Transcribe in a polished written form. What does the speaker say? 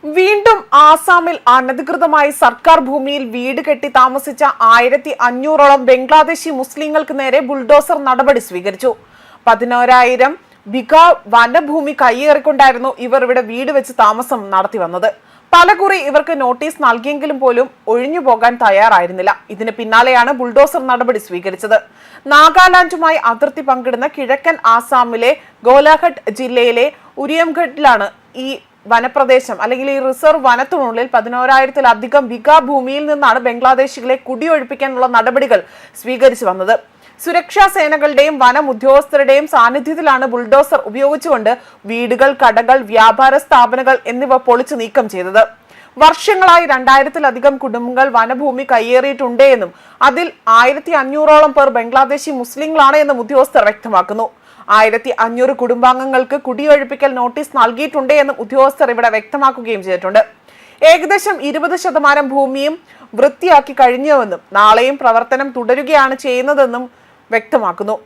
വീണ്ടും ആസാമിൽ അനധികൃതമായി സർക്കാർ ഭൂമിയിൽ വീട് കെട്ടി താമസിച്ച 1500ഓളം ബംഗ്ലാദേശി മുസ്ലിങ്ങൾക്ക് നേരെ ബുൾഡോസർ നടപടി സ്വീകരിച്ചു. 11,000 ബിഘ വനഭൂമി കയ്യേറിക്കൊണ്ടായിരുന്നു ഇവർ ഇവിടെ വീട് വെച്ച് താമസം നടത്തി വന്നത്. പലകുറി ഇവർക്ക് നോട്ടീസ് നൽകിയെങ്കിലും പോലും ഒഴിഞ്ഞുപോകാൻ തയ്യാറായിരുന്നില്ല. ഇതിന് പിന്നാലെയാണ് ബുൾഡോസർ നടപടി സ്വീകരിച്ചത്. നാഗാലാൻഡുമായി അതിർത്തി പങ്കിടുന്ന കിഴക്കൻ ആസാമിലെ ഗോലാഘട്ട് ജില്ലയിലെ ഉരിയംഘട്ടിലാണ് ഈ വനപ്രദേശം അല്ലെങ്കിൽ ഈ റിസർവ് വനത്തിനുള്ളിൽ 11,000-ലധികം ബിഘ ഭൂമിയിൽ നിന്നാണ് ബംഗ്ലാദേശികളെ കുടിയൊഴിപ്പിക്കാനുള്ള നടപടികൾ സ്വീകരിച്ചു വന്നത്. സുരക്ഷാ സേനകളുടെയും വനം ഉദ്യോഗസ്ഥരുടെയും സാന്നിധ്യത്തിലാണ് ബുൾഡോസർ ഉപയോഗിച്ചുകൊണ്ട് വീടുകൾ, കടകൾ, വ്യാപാര സ്ഥാപനങ്ങൾ എന്നിവ പൊളിച്ചു നീക്കം ചെയ്തത്. വർഷങ്ങളായി 2000-ലധികം കുടുംബങ്ങൾ വനഭൂമി കയ്യേറിയിട്ടുണ്ട് എന്നും അതിൽ 1500ഓളം പേർ ബംഗ്ലാദേശി മുസ്ലിങ്ങളാണ് എന്നും ഉദ്യോഗസ്ഥർ വ്യക്തമാക്കുന്നു. 1500 കുടുംബാംഗങ്ങൾക്ക് കുടിയൊഴിപ്പിക്കൽ നോട്ടീസ് നൽകിയിട്ടുണ്ട് എന്നും ഉദ്യോഗസ്ഥർ ഇവിടെ വ്യക്തമാക്കുകയും ചെയ്തിട്ടുണ്ട്. ഏകദേശം 20% ഭൂമിയും വൃത്തിയാക്കി കഴിഞ്ഞുവെന്നും നാളെയും പ്രവർത്തനം തുടരുകയാണ് ചെയ്യുന്നതെന്നും വ്യക്തമാക്കുന്നു.